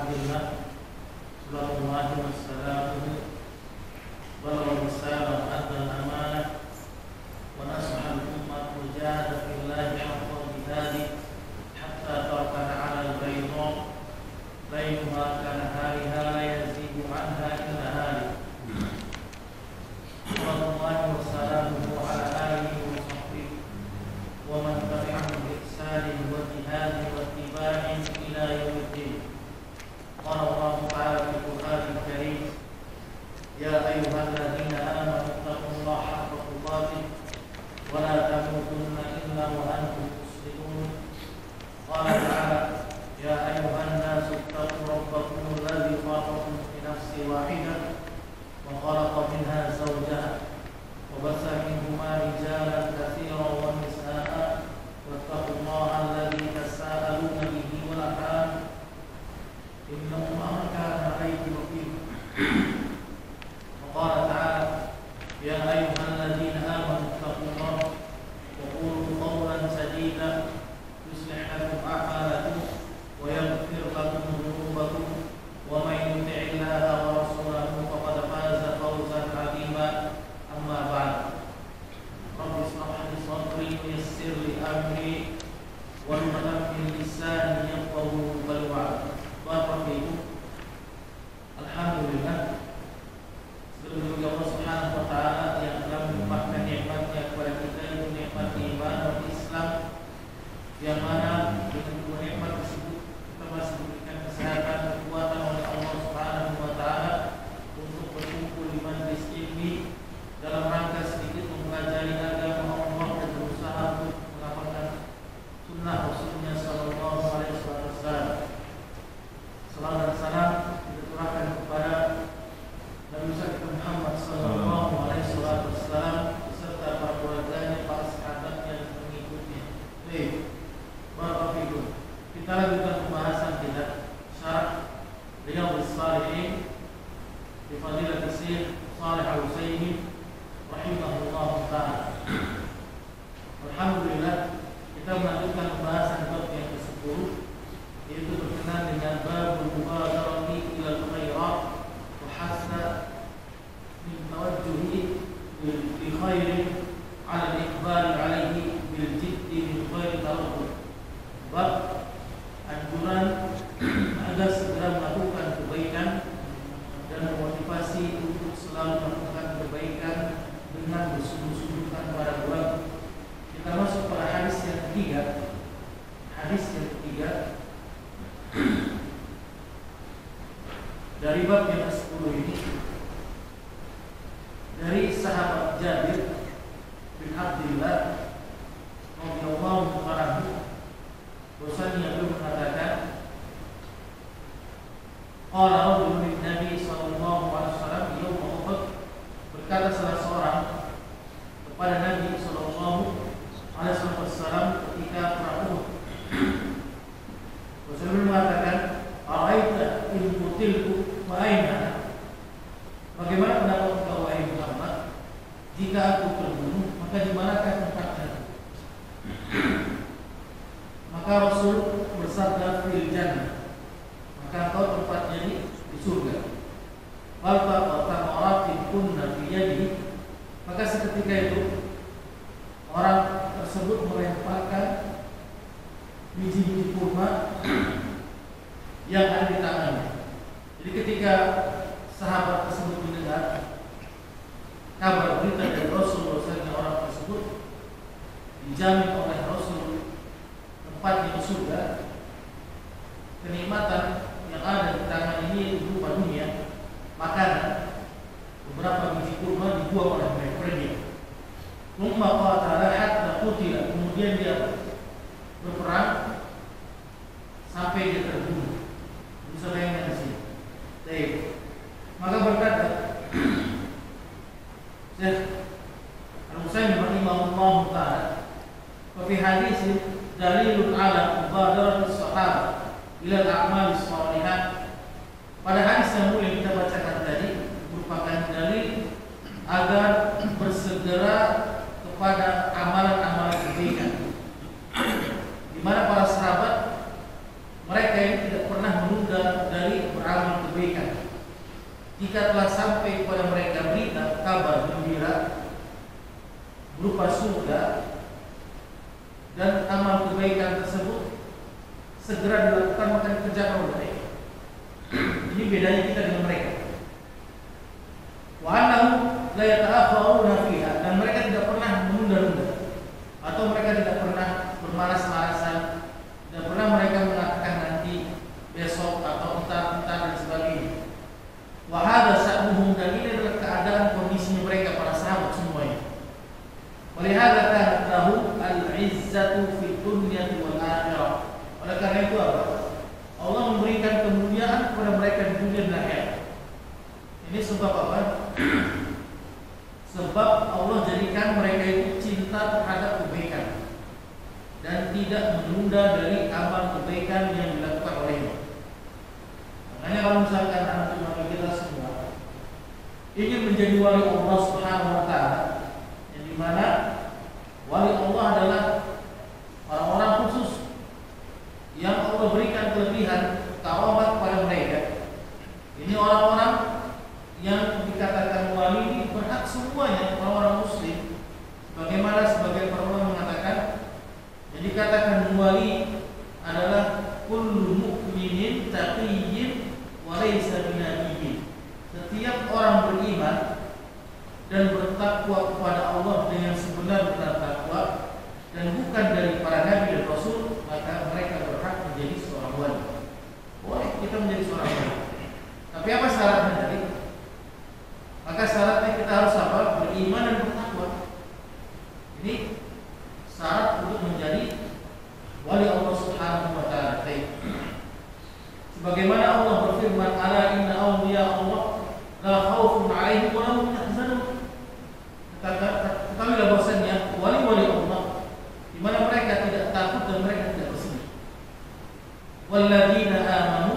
Alhamdulillah, sallallahu wassalamu balagha risalah wa adda al-amanah wa nasaha al-ummah wa jahada fillahi haqqa jihadih hatta tarakana 'ala al-bayda layluha kanahariha la yazigu 'anha illa halik. Sallallahu wassalamu ala alihi wa sahbihi wa man tabi'ahum bi ihsanin wa jihadin wa ittiba'in ila yaumiddin. Qala Allah ta'ala fil Qur'anil Karim, ya ayyuhalladzina amanu taqullaha haqqa tuqatih wa la tamutunna illa wa antum muslimun. Qala ta'ala, ya ayyuhan nasu ittaqu rabbakum alladzi khalaqakum min nafsin wahidah wa khalaqa minha zawjaha wa bassa minhuma rijalan katsiran wa nisaa'a wattaqullaha alladzi tasaaluna bihi wal arham inna Allaha kana 'alaykum raqiba. Wa qala ta'ala, ya ayyuhalladzina amanu taqullaha wa qulu qawlan sadida yuslih lakum a'malakum wa yaghfir lakum dhunubakum wa may yuti'illaha wa rasulahu faqad faza fawzan 'azima. Amma ba'd. Rabbi ishrah li sadri wa yassir li amri wahlul 'uqdatam min lisani yafqahu qawli. Alhamdulillah, seluruh Allah Subhanahu wa Ta'ala yang telah melimpahkan nikmat-Nya kepada kita, itu nikmat iman dan Islam, yang mana dengan dua nikmat tersebut kita masih diberikan kesehatan, kekuatan oleh Allah Subhanahu wa Ta'ala untuk berkumpul di majlis ilmi dalam rangka sedikit mempelajari agama Allah dan berusaha untuk mengamalkan sunnah Rasulnya Sallallahu Alaihi Wasallam. Salam dan salam kita curahkan kepada Nabi kita Muhammad Sallallahu Alaihi Wasallam beserta para keluarganya, para sahabatnya dan pengikutnya. Baik, barakallahu. Kita lanjutkan pembahasan kita syarah Riyadhus Shalihin di Fadilatul Syekh Shalih Al-Utsaimin rahimahullah taala. Alhamdulillah, kita melanjutkan pembahasan bab yang ke-10, yaitu berkenaan dengan babul mubadarati ila al-khairat wa hasa min tawajjuhi li khairin ala al-iqbal alaihi bil jiddi min khairi tawakkul. Bab anjuran agar segera melakukan kebaikan dan memotivasi untuk selalu melakukan kebaikan dengan bersungguh-sungguhkan pada bulan. Kita masuk pada hadis yang ketiga. Hadis yang ketiga dari bab yang ke-10 ini, dari sahabat Jabir bin Abdullah radhiyallahu anhu, bahwasanya beliau mengatakan, qala rajulun lin Nabi sallallahu alaihi wasallam yaum Uhud, berkata salah seorang kepada Nabi sallallahu alaihi wasallam ketika perang Uhud. Rasulullah mengatakan, "Araita in qutiltu wa aina?" Bagaimana pendapat engkau wahai Muhammad, jika aku terbunuh, maka di manakah tempatnya? Maka Rasul bersabda, "Fil jannah." Maka engkau tempatnya di surga. Wal taqata'aratin kunna fi yadihi. Maka seketika itu orang tersebut melemparkan biji-biji kurma yang ada di tangannya. Jadi ketika sahabat tersebut mendengar kabar berita dari Rasul bahwasanya orang tersebut dijamin oleh Rasul tempatnya di surga, kenikmatan yang ada di tangan ini berupa dunia, makanan, beberapa biji kurma dibuang oleh mereka. Umma qatala hatta qutila, kemudian dia berperang sampai dia terbunuh. Bisa bayangkan di sini. Baik. Maka berkata Syekh Al-Utsaimin rahimahullah taala, "Wa fi hadis dalilun ala mubadaratis sahabat ila al-a'mal as-salihah." Pada hadis yang mulia kita bacakan tadi merupakan dalil agar bersegera kepada amalan-amalan kebaikan, di mana para sahabat mereka yang tidak pernah menunda menunda dari beramal kebaikan. Jika telah sampai kepada mereka berita kabar gembira berupa surga dan amal kebaikan tersebut segera dilakukan, maka dikerjakan oleh mereka. Ini bedanya kita dengan mereka. Wa annahum la yata'akhiruna fiha, dan mereka tidak pernah menunda-nunda atau mereka tidak pernah bermalas-malasan, dan pernah mereka mengatakan nanti, besok, atau entar dan sebagainya. Wa hadza sa'nuhum, dan ini adalah keadaan kondisinya mereka para sahabat semuanya. Wa lihadza kanat lahum al-'izzatu fid dunya wal akhirah. Oleh karena itu apa? Allah memberikan kemuliaan kepada mereka di dunia dan akhirat. Ini sebab apa? Sebab Allah jadikan mereka itu cinta terhadap kebaikan dan tidak menunda dari amal kebaikan yang dilakukan olehnya. Makanya kalau misalkan anak kita semua ingin menjadi wali Allah Subhanahu wa taala, yang dimana wali Allah adalah orang-orang khusus yang Allah berikan kelebihan karamat pada mereka. Ini orang-orang yang dikatakan wali ini berhak semuanya, orang-orang muslim. Bagaimana sebagian para ulama mengatakan, yang dikatakan wali adalah kullu mu'minin taqiyyin wa laysa binabiyyin. Setiap orang beriman dan bertakwa kepada Allah dengan sebenar-benar takwa dan bukan dari para nabi dan rasul, maka mereka berhak menjadi seorang wali. Boleh kita menjadi seorang wali. Tapi apa syaratnya tadi? Maka syaratnya kita harus apa? Beriman dan bertakwa. Ini syarat untuk menjadi wali Allah Subhanahu wa taala. Sebagaimana Allah berfirman, "Ala inna awliya Allah la khaufun 'alaihim wa la hum yahzanun." Ketahuilah bahwasanya wali-wali Allah di mana mereka tidak takut dan mereka tidak bersedih. Walladzina amanu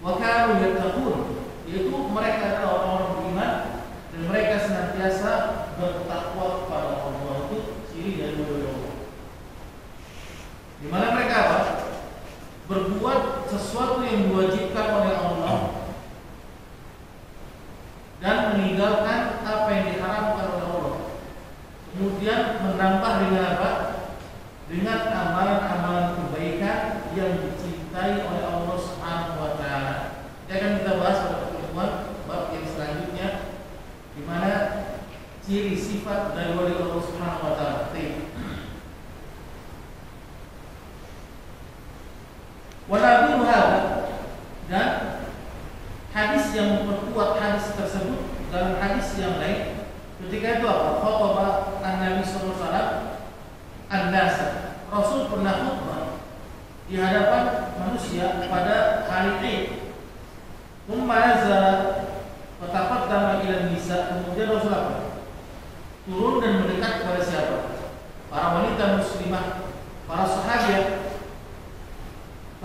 wa kanu yattaqun, yaitu mereka adalah orang-orang beriman dan mereka senantiasa bertakwa kepada Allah. Itu ciri dari wali Allah. Di mana mereka apa? Berbuat sesuatu yang diwajibkan oleh Allah dan meninggalkan apa yang diharamkan oleh Allah. Kemudian menambah dengan apa? Dengan amalan-amalan kebaikan yang dicintai oleh Allah Subhanahu wa taala. Ini akan kita bahas pada pertemuan bab yang selanjutnya, di mana ciri sifat dari wali Allah Subhanahu wa taala. Walaupun dan hadis yang memperkuat hadis tersebut dalam hadis yang lain, ketika itu apa? Khutbah Nabi sallallahu alaihi wasallam an-nas. Rasul pernah khutbah di hadapan manusia pada hari Id. Nazala wa taqaddama ila nisa. Kemudian Rasul apa? Turun dan mendekat kepada siapa? Para wanita muslimah, para sahabat.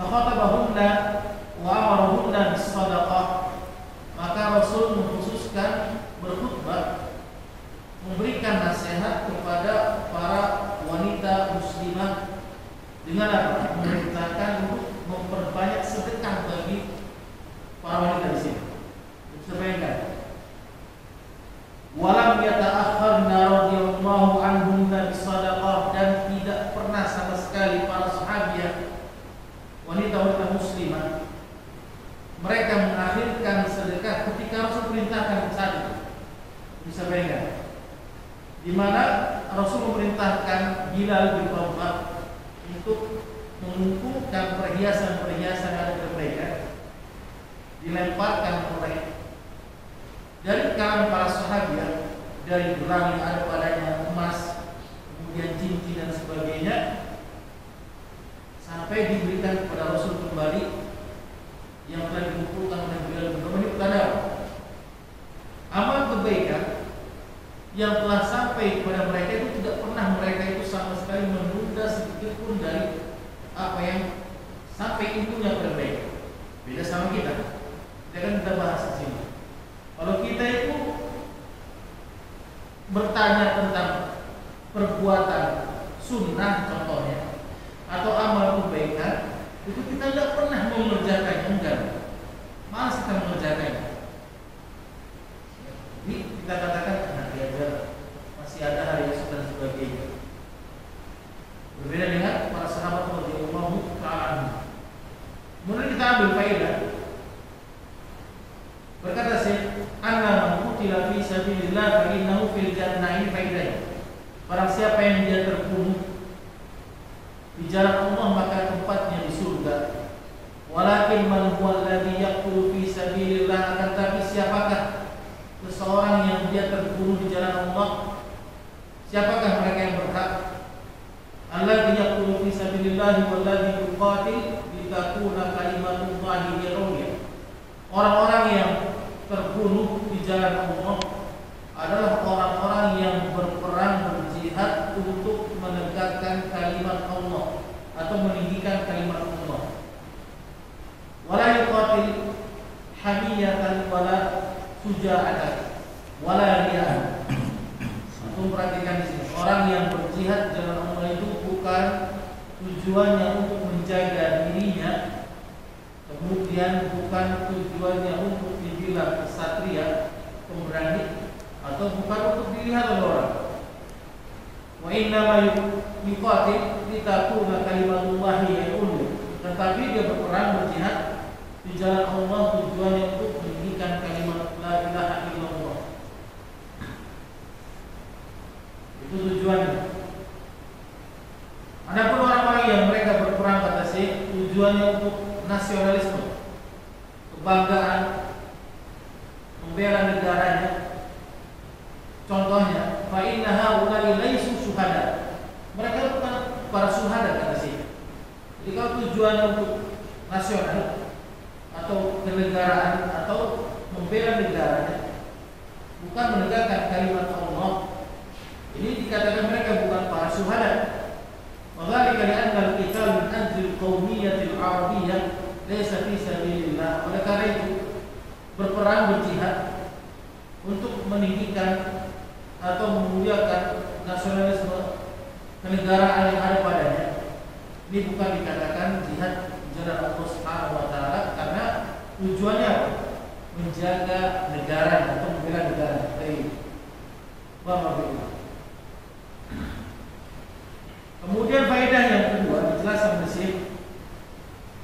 Fakhatabahunna wa amarahunna bis-shadaqah. Maka Rasul mengkhususkan berkhutbah, memberikan nasihat kepada para wanita muslimah dengan apa? Memerintahkan untuk memperbanyak sedekah bagi para wanita di sini. Sebaiknya walam yata'akhkharna radhiyallahu anhunna bis-shadaqah, dan tidak pernah sama sekali para sahabat wanita-wanita muslimah mereka mengakhirkan sedekah ketika Rasul perintahkan saat itu. Bisa bayangkan di mana Rasul memerintahkan Bilal bin Rabah untuk mengumpulkan perhiasan-perhiasan yang ada pada mereka, dilemparkan oleh dari kalangan para sahabat, dari gelang yang ada padanya, emas, kemudian cincin dan sebagainya, sampai diberikan kepada Rasul kembali yang telah dikumpulkan oleh Bilal bin Rabah. Ini tanda amal kebaikan yang telah sampai kepada mereka itu tidak pernah mereka itu sama sekali menunda sedikit pun dari apa yang sampai intinya kepada mereka. Beda sama kita. Kita bahas di sini. Kalau kita itu bertanya tentang perbuatan sunnah contohnya atau amal kebaikan, itu kita tidak pernah mengerjakannya, enggak. Malas kita mengerjakannya. Jadi kita katakan nanti aja, masih ada hari esok dan sebagainya. Berbeda dengan para sahabat radhiyallahu ta'ala. Kemudian kita ambil faedah. Berkata Syekh, "Anna man qutila fi sabilillah fa innahu fil jannah." Ini faedahnya. Barang siapa yang dia terbunuh di jalan Allah maka tempatnya di surga. Walakin man huwa alladhi yaqtulu fi sabilillah, akan tapi siapakah seseorang yang dia terbunuh di jalan Allah? Siapakah mereka yang berhak? Alladhi yaqtulu fi sabilillah walladhi yuqatil litakuna kalimatullahi hiya. Orang-orang yang terbunuh di jalan Allah adalah orang-orang yang berperang berjihad untuk menegakkan kalimat Allah atau meninggikan kalimat Allah. Wala yuqatil hamiyatan wala suja'atan wala riya'an. Untuk perhatikan di sini, orang yang berjihad jalan Allah itu bukan tujuannya untuk menjaga dirinya, kemudian bukan tujuannya untuk dibilang kesatria, pemberani, atau bukan untuk dilihat oleh orang. Wa inna ma yuqatil litakuna kalimatullahi al-ulya. Tetapi dia berperang berjihad di jalan Allah tujuannya untuk meninggikan kalimat la ilaha illallah. Itu tujuannya. Adapun orang-orang yang mereka berperang kata Syekh, tujuannya untuk nasionalisme, kebanggaan, membela negaranya. Contohnya, fa inna haula'i laisu syuhada. Mereka bukan para syuhada kata Syekh. Jadi kalau tujuannya untuk nasional atau kenegaraan atau membela negaranya, bukan menegakkan kalimat Allah, ini dikatakan mereka bukan para syuhada. Wadzalika li'anna al-qital min ajli al-qawmiyyah al-arabiyyah laysa fi sabilillah. Oleh karena itu, berperang berjihad untuk meninggikan atau memuliakan nasionalisme kenegaraan yang ada padanya, ini bukan dikatakan jihad jalan Allah Subhanahu wa taala, karena tujuannya apa? Menjaga negara atau membela negara. Kemudian faedah yang kedua dijelaskan di sini.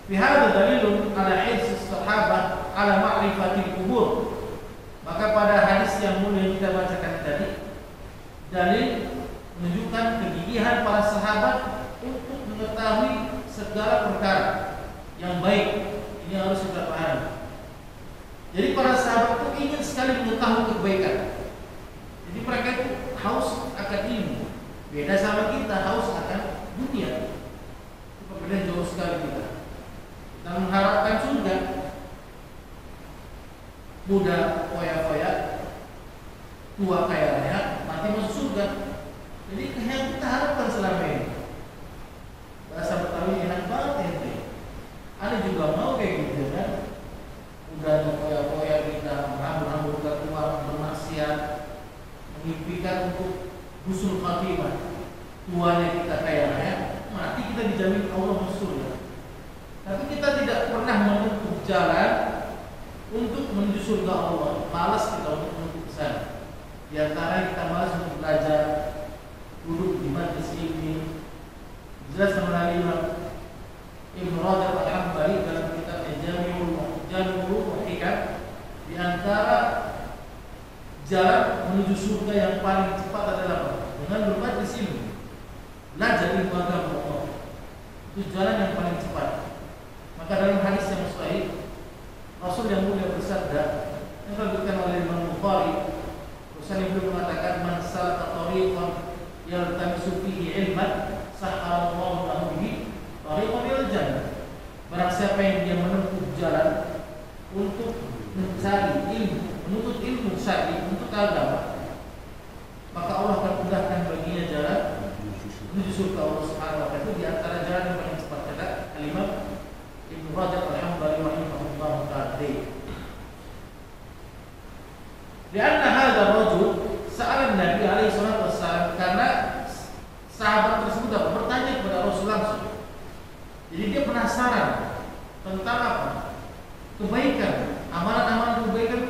Fi hadza dalilun ala hifz sahabah ala ma'rifatil qubur. Maka pada hadis yang mulia yang kita bacakan tadi, dalil menunjukkan kegigihan para sahabat untuk mengetahui segala perkara yang baik. Ini harus kita pahami. Jadi para sahabat itu ingin sekali mengetahui kebaikan. Jadi mereka itu haus akan ilmu. Beda sama kita, haus akan dunia. Itu perbedaan jauh sekali kita. Kita mengharapkan surga, muda foya-foya, tua kaya raya, mati masuk surga. Jadi yang kita harapkan selama ini. Bahasa Betawi enak banget ente. Ada juga mau kayak gitu kan? Udah foya-foya kita menghambur-hamburkan uang, bermaksiat, mengimpikan untuk husnul khatimah. Tuanya kita kaya raya, mati kita dijamin Allah masuk surga. Tapi kita tidak pernah menempuh jalan untuk menuju surga Allah. Malas kita untuk menuju ke sana. Di antara kita malas untuk belajar, duduk di majlis ilmi. Jelas melalui Ibnu Rajab Al-Hambali dalam kitabnya Jami'ul Hikam, di antara jalan menuju surga yang paling cepat adalah apa? Dengan bermajlis ilmi. Belajar ilmu agama Allah. Itu jalan yang paling cepat. Maka dalam hadis yang sahih, Rasul yang mulia bersabda, yang diriwayatkan oleh Imam Bukhari, Rasul yang mulia mengatakan, "Man salaka tariqan yaltamisu fihi ilman, sahhalallahu lahu bihi tariqan ilal jannah." Barang siapa yang dia menempuh jalan untuk mencari ilmu, menuntut ilmu syar'i untuk agama, maka Allah akan mudahkan baginya jalan menuju surga Allah Subhanahu wa taala. Itu di antara jalan yang paling cepat, kata Al-Imam Ibnu Rajab Al-Hambali rahimahullah ta'ala. Karena hadza rajul sa'ala Nabi alaihi salatu wassalam, karena sahabat tersebut bertanya kepada Rasul langsung. Jadi dia penasaran kebaikan, amalan-amalan kebaikan.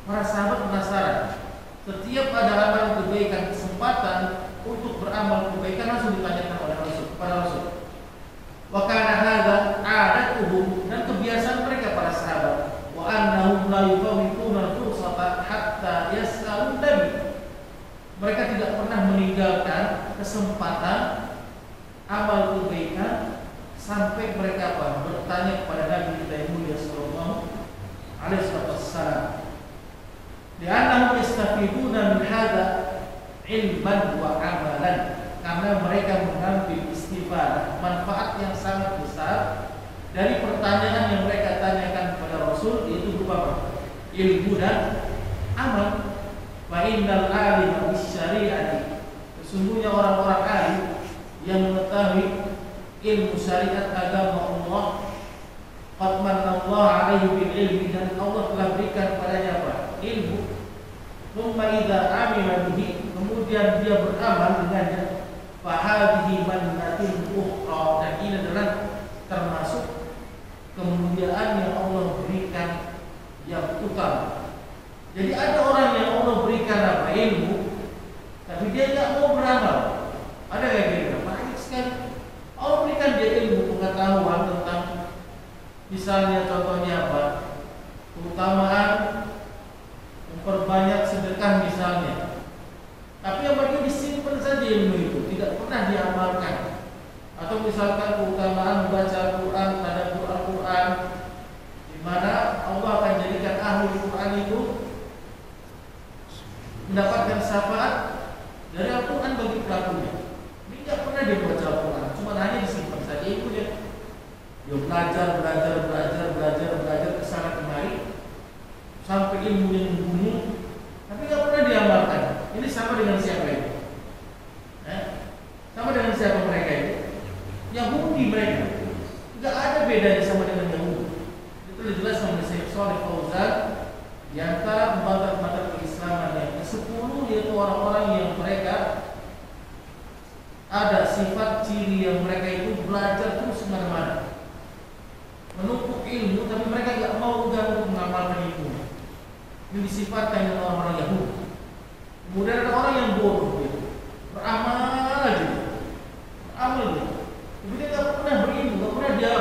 Para sahabat penasaran. Setiap ada amalan kebaikan, kesempatan untuk beramal kebaikan langsung ditanyakan oleh Rasul kepada Rasul. Wa kana hadza 'adatuhum, dan kebiasaan mereka para sahabat. Wa annahum la yufawwituna fursata hatta yas'alun nabi. Mereka tidak pernah meninggalkan kesempatan amal kebaikan sampai mereka bertanya kepada Nabi kita yang mulia sallallahu alaihi wasallam. Li'annahum yastafiduna min hadza ilman wa amalan, karena mereka mengambil istifadah, manfaat yang sangat besar dari pertanyaan yang mereka tanyakan kepada Rasul, yaitu berupa apa? Ilmu dan amal. Fa innal alima bisyari'ati, sesungguhnya orang-orang alim yang mengetahui ilmu syariat agama Allah, qad manallahu alaihi bil ilmi, dan Allah telah berikan padanya apa? Ilmu. Thumma idza amila bihi, kemudian dia beramal dengannya, fa hadhihi mannatin ukhra, dan ini adalah termasuk kemuliaan yang Allah berikan yang utama. Jadi ada orang yang Allah berikan apa? Ilmu, tapi dia tidak mau beramal. Ada kayak gitu, banyak sekali. Allah berikan dia ilmu, pengetahuan tentang, misalnya contohnya apa? Keutamaan memperbanyak sedekah misalnya. Tapi yang bagi disimpan saja ilmu itu, tidak pernah diamalkan. Atau misalkan keutamaan membaca Al-Quran, tadabbur Al-Quran, di mana Allah akan jadikan ahli Quran itu mendapatkan syafaat dari Al-Quran bagi pelakunya. Ini tidak pernah dia baca Al-Quran, cuma hanya disimpan saja itu dia. Dia belajar kesana kemari sampai ilmunya membunuh, tapi tidak pernah diamalkan. Ini sama dengan siapa ini? Sama dengan siapa mereka itu? Yahudi mereka. Tidak ada bedanya sama dengan Yahudi. Itu jelas sama Syekh Shalih Fauzan. Di antara pembantah-pembantah keislaman yang ke-10 yaitu orang-orang yang mereka ada sifat ciri yang mereka itu belajar terus kemana-mana, menumpuk ilmu, tapi mereka tidak mau untuk mengamalkan ilmu. Ini disifatkan dengan orang-orang Yahudi. Kemudian ada orang yang bodoh gitu, beramal aja, beramal gitu. Tapi dia tidak pernah berilmu, tidak pernah dia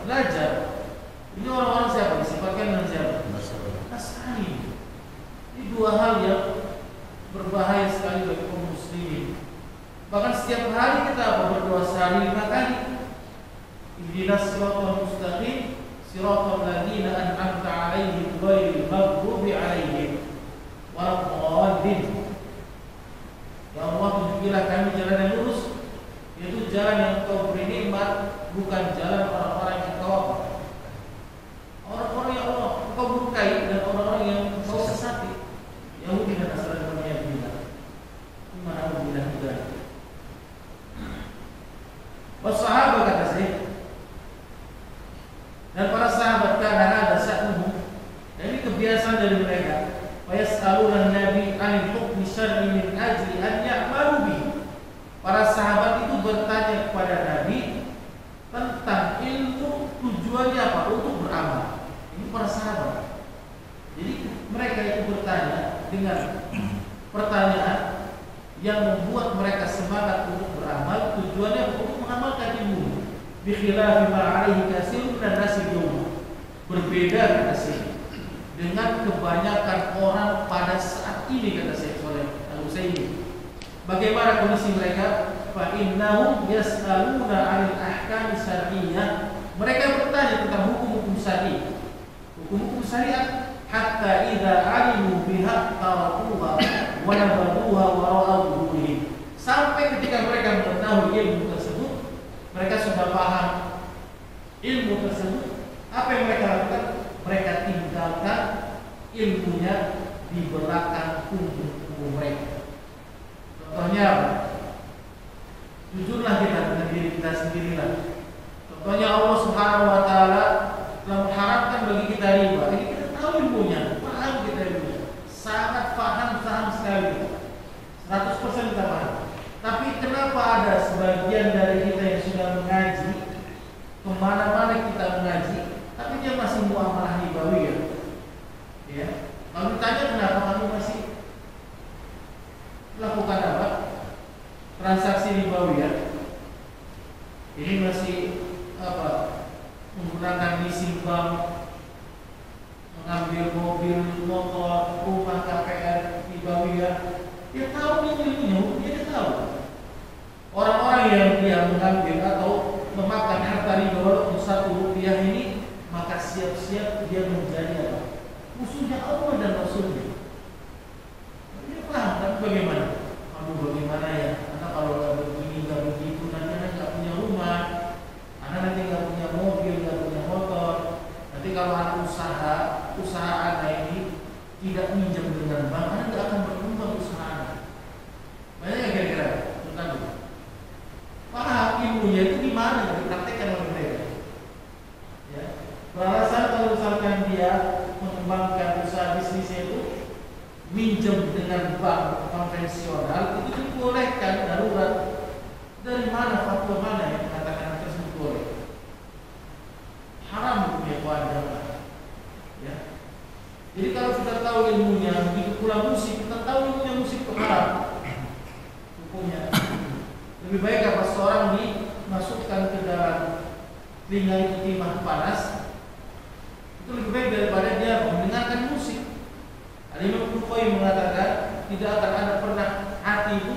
belajar. Ini orang-orang siapa? Disifatkan dengan siapa? Nasrani. Ini dua hal yang berbahaya sekali bagi kaum muslimin. Bahkan setiap hari kita berdoa sehari 5 kali. Ihdinas siratal mustaqim, siratal ladzina an'amta 'alaihim ghairil maghdubi 'alaihim waladdallin. Ya Allah, tunjukilah kami jalan yang lurus, yaitu jalan yang Engkau beri nikmat, bukan jalan orang-orang yang Engkau apa? Orang-orang yang Allah Engkau murkai, dan orang-orang yang Engkau sesati. Yahudi dan Nasrani namanya bilang. Gimana aku bilang juga? Sahabat kata saya, dan para sahabat karena ada sa'nuhum, dan ini kebiasaan dari mereka. Fayas'aluna Nabi 'anil hukmi syar'i min ajli an ya'malu bihi. Para sahabat itu bertanya kepada Nabi tentang ilmu, tujuannya apa? Untuk beramal. Ini para sahabat. Jadi mereka itu bertanya dengan pertanyaan yang membuat mereka semangat untuk beramal, tujuannya untuk mengamalkan ilmu. Bi khilafi ma 'alaihi katsirun minan nasi yawma. Berbeda kata Syekh dengan kebanyakan orang pada saat ini, kata Syekh Shalih Al-Utsaimin. Bagaimana kondisi mereka? Fa innahum yas'aluna 'anil ahkam syar'iyyah. Mereka bertanya tentang hukum-hukum syar'i. Hukum-hukum syariat, hatta idza 'alimu biha tarakuha wa nabaduha wara'u dhuhurihim. Sampai ketika mereka mengetahui ilmu tersebut, mereka sudah paham ilmu tersebut, apa yang mereka lakukan? Mereka tinggalkan ilmunya di belakang punggung mereka. Contohnya apa? Jujurlah kita dengan diri kita sendirilah. Contohnya Allah Subhanahu wa taala telah mengharamkan bagi kita riba. Ini kita tahu ilmunya, paham kita ilmunya. Sangat paham sekali. 100% kita paham. Tapi kenapa ada sebagian dari kita yang sudah mengaji, kemana-mana kita mengaji, tapi dia masih muamalah riba ribawiyah. Ya. Kalau ditanya kenapa kamu masih lakukan apa? Transaksi ribawiyah. Ini masih apa? Menggunakan leasing bank, mengambil mobil, motor, rumah, KPR, ribawiyah. Dia tahu ilmunya, dia tahu. Orang-orang yang dia mengambil atau memakan harta riba walaupun Rp1 ini, maka siap-siap dia menjadi apa? Musuhnya Allah dan Rasulnya. Dia paham kan bagaimana? Aduh bagaimana ya? Karena kalau nggak begini, nggak begitu, nanti anak nggak punya rumah, anak nanti nggak punya mobil, nggak punya motor. Nanti kalau anak usaha anak ini tidak minjam dengan bank, anak nggak akan berkembang usaha anak. Banyak yang kira-kira tentang itu. Paham ilmunya itu di mana? Dipraktekkan oleh mereka. Ya. Beralasan kalau misalkan dia mengembangkan usaha bisnisnya itu minjem dengan bank konvensional, itu dibolehkan darurat. Dari mana fatwa mana yang mengatakan hal tersebut boleh? Haram hukumnya kewajiban. Ya. Jadi kalau kita tahu ilmunya, begitu pula musik, kita tahu ilmunya musik itu haram hukumnya. Lebih baik apa seorang dimasukkan ke dalam telinga itu timah panas, itu lebih baik daripada dia mendengarkan musik. Imam Bukhari mengatakan tidak akan ada pernah hati itu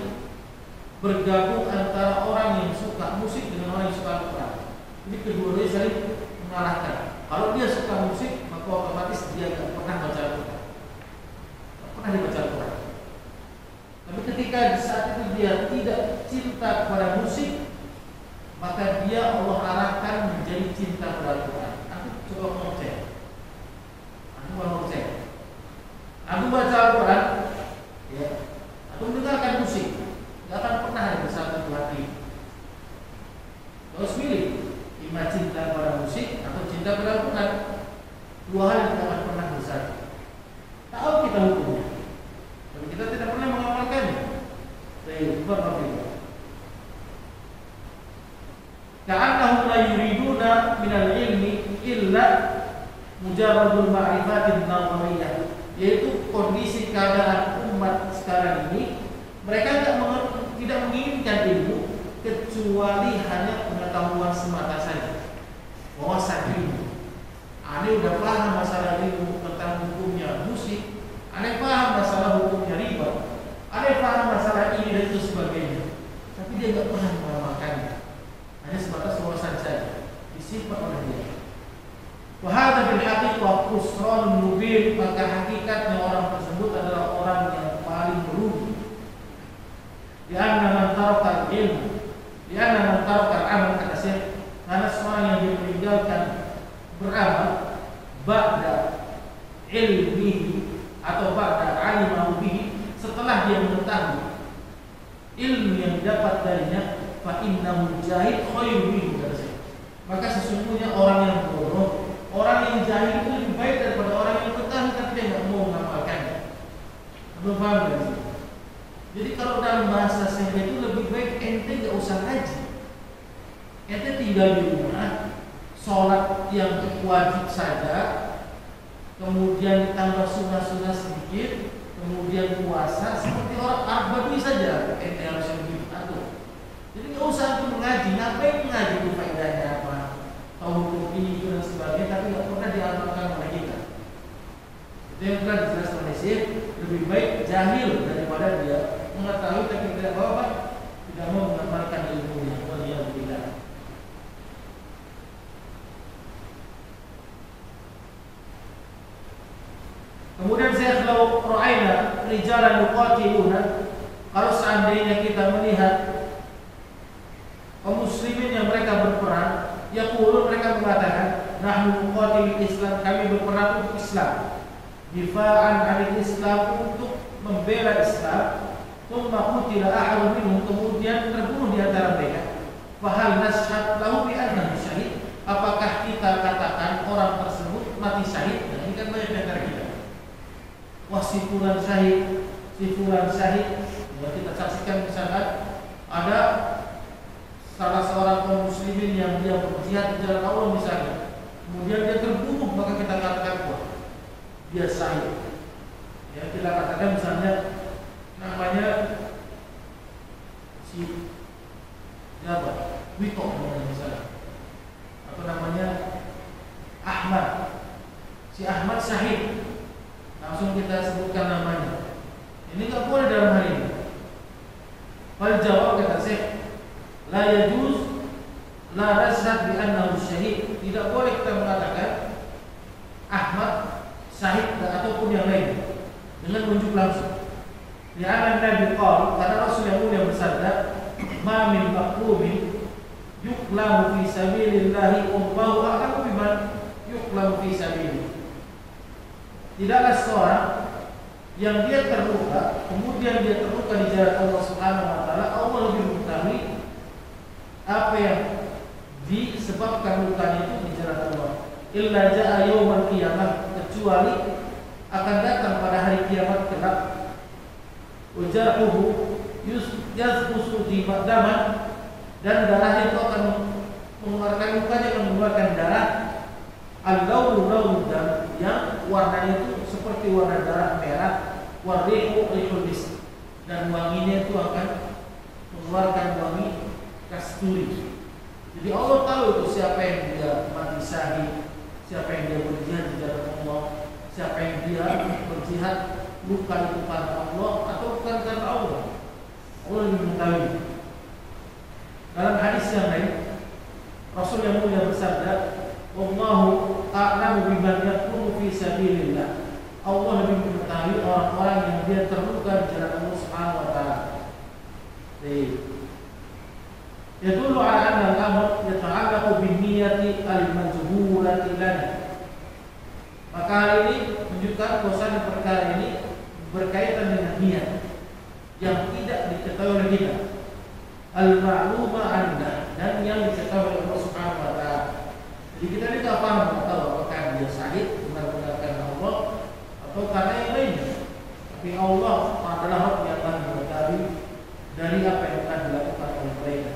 bergabung antara orang yang suka musik dengan orang yang suka Al-Quran. Jadi kedua-duanya saling mengalahkan. Kalau dia suka musik, maka otomatis dia tidak pernah baca Al-Quran, tidak pernah dibaca Al-Quran. Tapi ketika di saat itu dia tidak cinta kepada musik, maka dia Allah arahkan menjadi cinta kepada Al-Quran. Aku coba ngecek. Aku baca Al-Quran, ya, aku mendengarkan musik, tidak akan pernah ada bersatu hati. Terus pilih, ima cinta pada musik atau cinta pada Al-Quran. Dua hal yang tidak akan pernah bersatu. Tahu kita hukumnya, tapi kita tidak pernah mengamalkannya. Baik, berapa? Ka'annahum la yuriduna minal ilmi illa mujarradul ma'rifatin nawawiyah. Yaitu kondisi keadaan umat sekarang ini, mereka tidak menginginkan ilmu kecuali hanya pengetahuan semata saja. Wawasan ilmu. Ane udah paham masalah ilmu tentang hukumnya musik, ane paham masalah hukumnya riba, ane paham masalah ini dan itu sebagainya. Tapi dia nggak pernah mengamalkannya. Hanya sebatas wawasan saja, disimpan oleh dia. Wahada bil haqiqah khusran mubin, maka hakikatnya orang tersebut adalah orang yang paling merugi. Karena man taraka ilmu, karena man taraka amal kata Syekh, karena seorang yang dia meninggalkan beramal ba'da ilmihi atau ba'da alimahu bihi, setelah dia mengetahui ilmu yang didapat darinya, fa innahu jahil khairu minhu kata Syekh. Maka sesungguhnya orang yang bodoh, orang yang jahil itu lebih baik daripada orang yang bertahan tapi dia nggak mau mengamalkannya. Belum paham kan? Jadi kalau dalam bahasa saya itu lebih baik ente nggak usah ngaji, ente tinggal di rumah, sholat yang wajib saja, kemudian ditambah sunnah-sunnah sedikit, kemudian puasa seperti orang Arab Badui saja, ente harus begitu atur. Jadi nggak usah untuk mengaji, ngapain mengaji itu faedahnya apa? Tahu hukum ini dan sebagainya, tapi nggak pernah diamalkan oleh kita. Itu yang telah dijelaskan oleh Syekh, lebih baik jahil daripada dia mengetahui tapi tidak apa, tidak mau mengamalkan ilmunya. Waliyahulillah. Kemudian Syekh lau ra'ayna rijalan yuqatiluna, kalau seandainya kita melihat kaum muslimin yang mereka berperang, yaqulu mereka mengatakan nahnu muqatilul Islam, kami berperang untuk Islam, difa'an 'anil Islam, untuk membela Islam, thumma qutila ahadun minhum, kemudian terbunuh di antara mereka, fa hal nashhad lahu bi annahu syahid, apakah kita katakan orang tersebut mati syahid? Nah, ini kan banyak antara kita. Wah, si fulan syahid, si fulan syahid. Ya, kita saksikan misalkan ada salah seorang kaum muslimin yang dia berjihad di jalan Allah misalnya, kemudian dia terbunuh, maka kita katakan wah dia sahih. Ya, kita katakan misalnya namanya si siapa? Wito misalnya. Atau namanya Ahmad. Si Ahmad sahih. Langsung kita sebutkan namanya. Ini enggak boleh dalam hal ini. Fal jawab kata Syekh, la yajuz la rasad bi annahu syahid. Tidak boleh kita mengatakan Ahmad syahid ataupun yang lain dengan menunjuk langsung. Li'anna Nabi qala, karena Rasul yang mulia bersabda, ma min maqlumin yuqlamu fi sabilillahi wallahu a'lamu biman yuqlamu fi sabilillah. Tidaklah seorang yang dia terluka, kemudian dia terluka di jalan Allah Subhanahu wa taala, Allah lebih mengetahui apa yang disebabkan lukanya itu di jalan Allah. Illa jaa yaumal qiyamah, kecuali akan datang pada hari kiamat kelak. Ujarhuhu yazbusu daman, dan darahnya itu akan mengeluarkan lukanya, mengeluarkan darah. Al-launu launu dam, yang warnanya itu seperti warna darah merah. Warihu rihul misk, dan wanginya itu akan mengeluarkan wangi kasturi. Jadi Allah tahu itu siapa yang dia mati syahid, siapa yang dia berjihad di jalan Allah, siapa yang dia berjihad luka itu karena Allah atau bukan karena Allah. Allah lebih mengetahui. Dalam hadis yang lain, Rasul yang mulia bersabda, "Wallahu a'lamu biman yaqulu fi sabilillah." Allah lebih mengetahui orang-orang yang dia terluka di jalan Allah Subhanahu wa taala. Yadullu ala anna al-amr yata'allaqu bin-niyyati al-majhulati lana. Maka hal ini menunjukkan bahwa perkara ini berkaitan dengan niat yang tidak diketahui oleh kita. Al-ma'luma 'inda, dan yang diketahui oleh Allah Subhanahu wa taala. Jadi kita tidak paham apakah dia sahih benar-benar karena Allah atau karena yang lainnya. Tapi Allah adalah Rabb yang akan mengetahui dari apa yang akan dilakukan oleh mereka.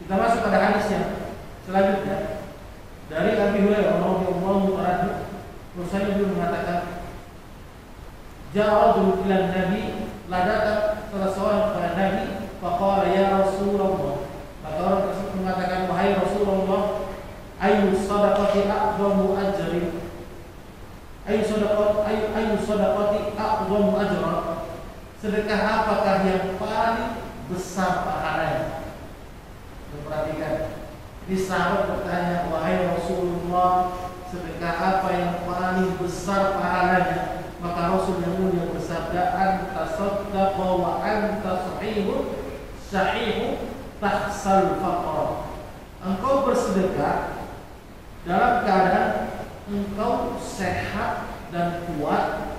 Kita masuk pada hadis yang selanjutnya dari Abi Hurairah radhiyallahu anhu. Rasulullah beliau mengatakan, "Ja'adul ila Nabi, ladata salah seorang kepada Nabi, faqala ya Rasulullah." Maka orang tersebut mengatakan, "Wahai Rasulullah, ayu sadaqati a'zamu ajrin? Ayu sadaqati a'zamu ajran?" Sedekah apakah yang paling besar pahalanya? Perhatikan, di sahabat bertanya, "Wahai Rasulullah, sedekah apa yang paling besar pahalanya?" Maka Rasul yang mulia bersabda, "Anta saddaqa wa anta sahihun tahsal faqra." Engkau bersedekah dalam keadaan engkau sehat dan kuat,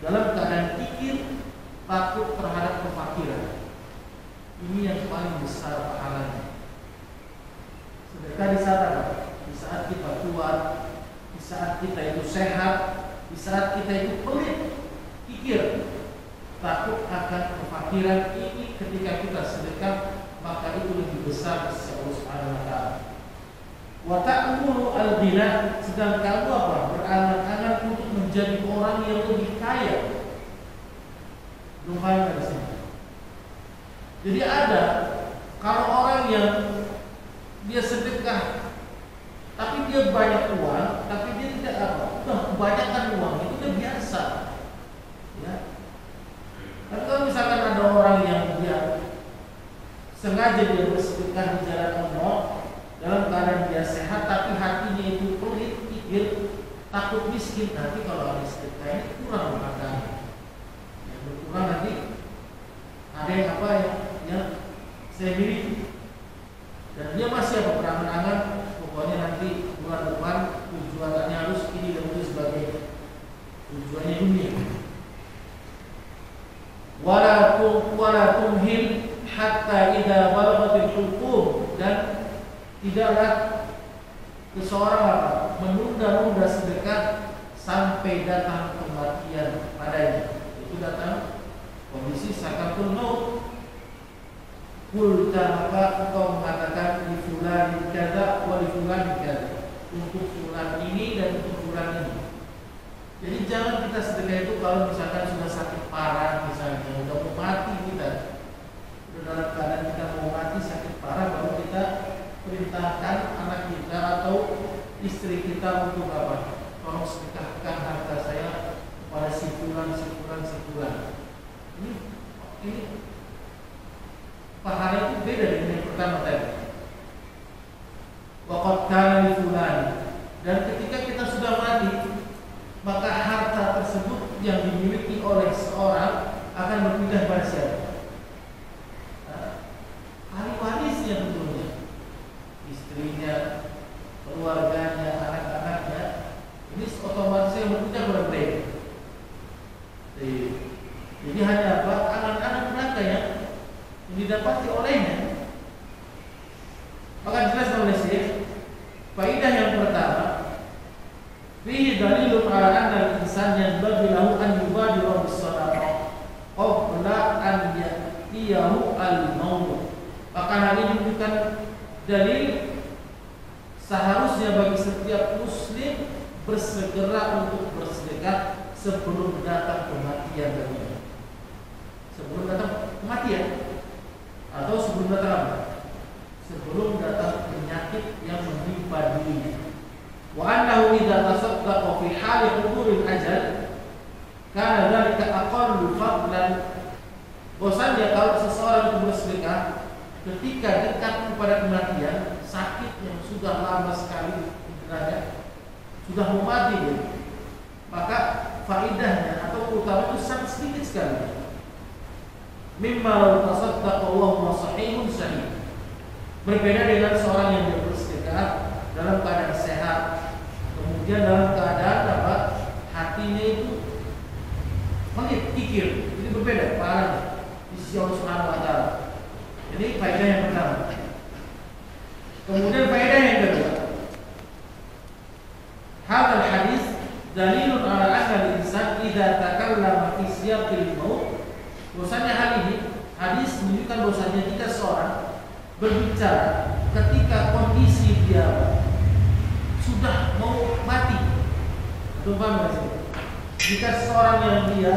dalam keadaan kikir, takut terhadap kefakiran. Ini yang paling besar pahalanya. Sedekah di saat apa? Di saat kita kuat, di saat kita itu sehat, di saat kita itu pelit, kikir, takut akan kefakiran. Ini ketika kita sedekah, maka itu lebih besar sisi Allah Subhanahu wa taala. Wa ta'muru al-ghina, sedang kamu apa? Berangan-angan untuk menjadi orang yang lebih kaya. Lumayan di sini. Jadi ada kalau orang yang dia sedekah tapi dia banyak uang, tapi dia tidak apa? Udah kebanyakan uang itu udah biasa. Ya. Dan kalau misalkan ada orang yang dia sengaja dia bersedekah di jalan Allah dalam keadaan dia sehat, tapi hatinya itu pelit, pikir, takut miskin, nanti kalau habis sedekah ini kurang makanya. Berkurang nanti ada yang apa yang saya miliki, dan dia masih apa berangan-angan, pokoknya nanti bulan depan tujuannya harus ini dan itu sebagai tujuannya dunia. Wala tumhil hatta idza balaghatil hulqum, dan tidaklah seseorang apa menunda-nunda sedekah sampai datang kematian padanya. Itu datang kondisi sakaratul maut. Kulta, maka engkau mengatakan li fulani kadza wa li fulani kadza. untuk fulan ini dan untuk fulan ini. Jadi jangan kita sedekah itu kalau misalkan sudah sakit parah, misalnya udah mau mati kita, udah dalam keadaan kita mau mati sakit parah, baru kita perintahkan anak kita atau istri kita untuk apa? Tolong sedekahkan harta saya pada si fulan, si fulan, si fulan. Ini pahala itu beda dengan yang pertama tadi. Waqad kana li fulan, dan ketika kita sudah mati, maka harta tersebut yang dimiliki oleh seorang akan berpindah pada siapa? Ahli warisnya tentunya, istrinya, keluarganya, anak-anaknya. Ini otomatis yang berpindah pada mereka. Jadi hanya apa? Anak-anak mereka yang didapati olehnya. Maka jelas oleh Syekh, faedah yang pertama, fihi dalilun ala anna al-insan yanbaghi lahu an yubadira bis-shadaqah qabla an ya'tiyahu al-maut. Maka hal ini menunjukkan dalil seharusnya bagi setiap muslim bersegera untuk bersedekah sebelum datang kematian darinya. Sebelum datang kematian atau sebelum datang apa? Sebelum datang penyakit yang menimpa dirinya. Wa annahu idza tasaddaqa fi hali huduril ajal kana dzalika aqallu fadlan. Bosannya kalau seseorang itu bersedekah ketika dekat kepada kematian, sakit yang sudah lama sekali dideranya, sudah mau mati dia, maka faidahnya atau keutamaan itu sangat sedikit sekali. Mimma law tasaddaqa wa sahihun sahih. Berbeda dengan seorang yang bersedekah dalam keadaan sehat, kemudian dalam keadaan apa? Hatinya itu pikir. Ini berbeda pahalanya di sisi Allah Subhanahu wa taala. Jadi faedah yang pertama. Kemudian faedah yang kedua, hadal hadis dalilun ala anna al-insan idza takallama fi siyaqil maut. Bahwasanya hal ini hadis menunjukkan bahwasanya jika seorang berbicara ketika kondisi dia sudah mau mati, jika seorang yang dia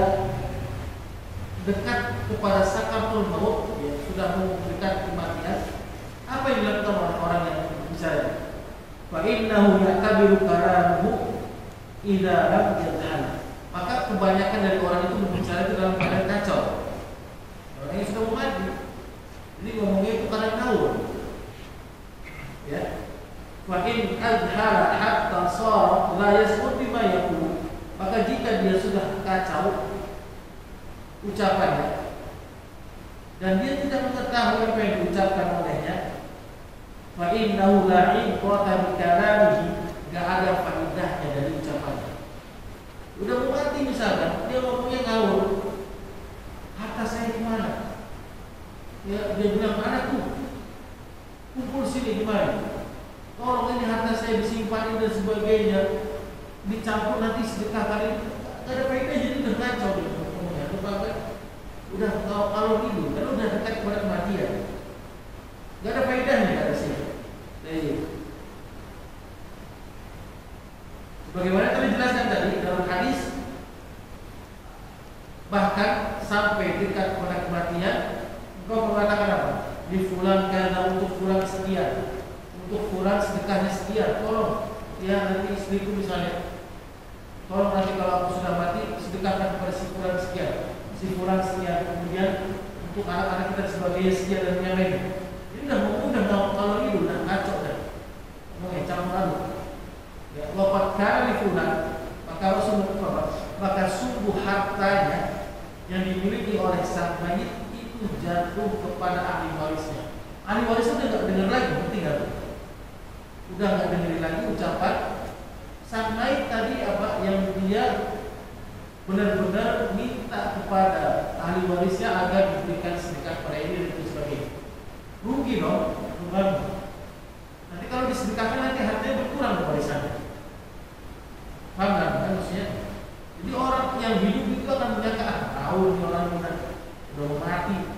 dekat kepada sakaratul maut, ya, sudah mau dekat kematian, apa yang dilakukan oleh orang yang berbicara? Fa innahu ya'tabiru kalamuhu idza lam yadhal. Maka kebanyakan dari orang itu berbicara itu dalam keadaan kacau. Orang yang sudah mau mati, jadi ngomongnya itu kadang ngawur. Ya. Fa in adhara hatta sara la yasmut bima yaqul. Maka jika dia sudah kacau ucapannya dan dia tidak mengetahui apa yang diucapkan olehnya, fa innahu la ibrata bi kalamihi, enggak ada faedahnya dari ucapannya. Udah mau mati misalkan, dia ngomongnya ngawur. Harta saya di mana? Ya, dia bilang anakku, kumpul sini di mana? Tolong ini harta saya disimpan dan sebagainya, dicampur nanti sedekah kali ini. Gak ada faedah, jadi udah kacau dia ngomongnya. Udah kalau hidup kan udah dekat kepada kematian. Gak ada faedahnya dari sini. Bagaimana kami jelaskan tadi dalam hadis, bahkan sampai dekat kepada kematian, engkau mengatakan apa? Di fulan karena untuk fulan sekian, untuk fulan sedekahnya sekian, tolong ya nanti istriku misalnya, tolong nanti kalau aku sudah mati sedekahkan kepada si fulan sekian, si fulan sekian, kemudian untuk anak-anak kita sebagai sekian dan yang lain. Ini udah mudah kalau itu udah kacau dah, ngomongnya campur aduk. Ya, wafat karena fulan, maka Rasulullah, maka sungguh hartanya yang dimiliki oleh sang mayit itu jatuh kepada ahli warisnya. Ahli warisnya udah nggak dengar lagi, ngerti nggak? Udah nggak dengerin lagi ucapan sang mayit tadi apa yang dia benar-benar minta kepada ahli warisnya agar diberikan sedekah pada ini dan sebagainya. Rugi dong, rugi. Nanti kalau disedekahkan nanti hartanya berkurang warisannya. Paham kan maksudnya? Jadi orang yang hidup itu akan menyangka tahu ini orang udah mati.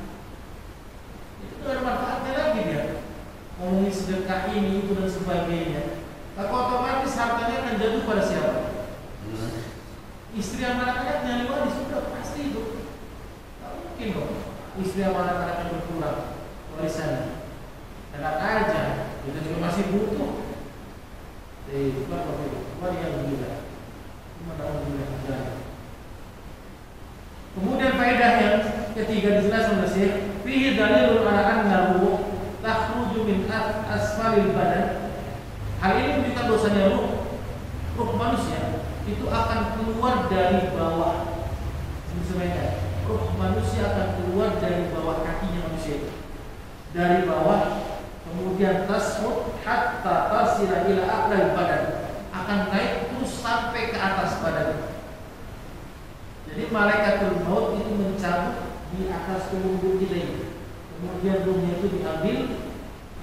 Itu tidak ada manfaatnya lagi dia. Ngomongin sedekah ini itu dan sebagainya. Maka otomatis hartanya akan jatuh pada siapa? Istri sama anak-anaknya yang waris sudah pasti itu. Tak mungkin dong istri sama anak-anaknya berkurang warisannya. Enak aja, kita juga masih butuh. Bukan waktu itu, yang gila. Kemudian faedah yang ketiga dijelaskan oleh Syekh, fihi dalilun ala annahu takhruju min asfalil badan. Hal ini menunjukkan bahwasanya ruh manusia itu akan keluar dari bawah. Sebenarnya ruh manusia akan keluar dari bawah kakinya manusia itu. Dari bawah, kemudian tasmut hatta tasila ila aqlal badan, akan naik terus sampai ke atas badan. Jadi malaikatul maut itu mencabut di atas tubuh kita ini. Kemudian ruhnya itu diambil,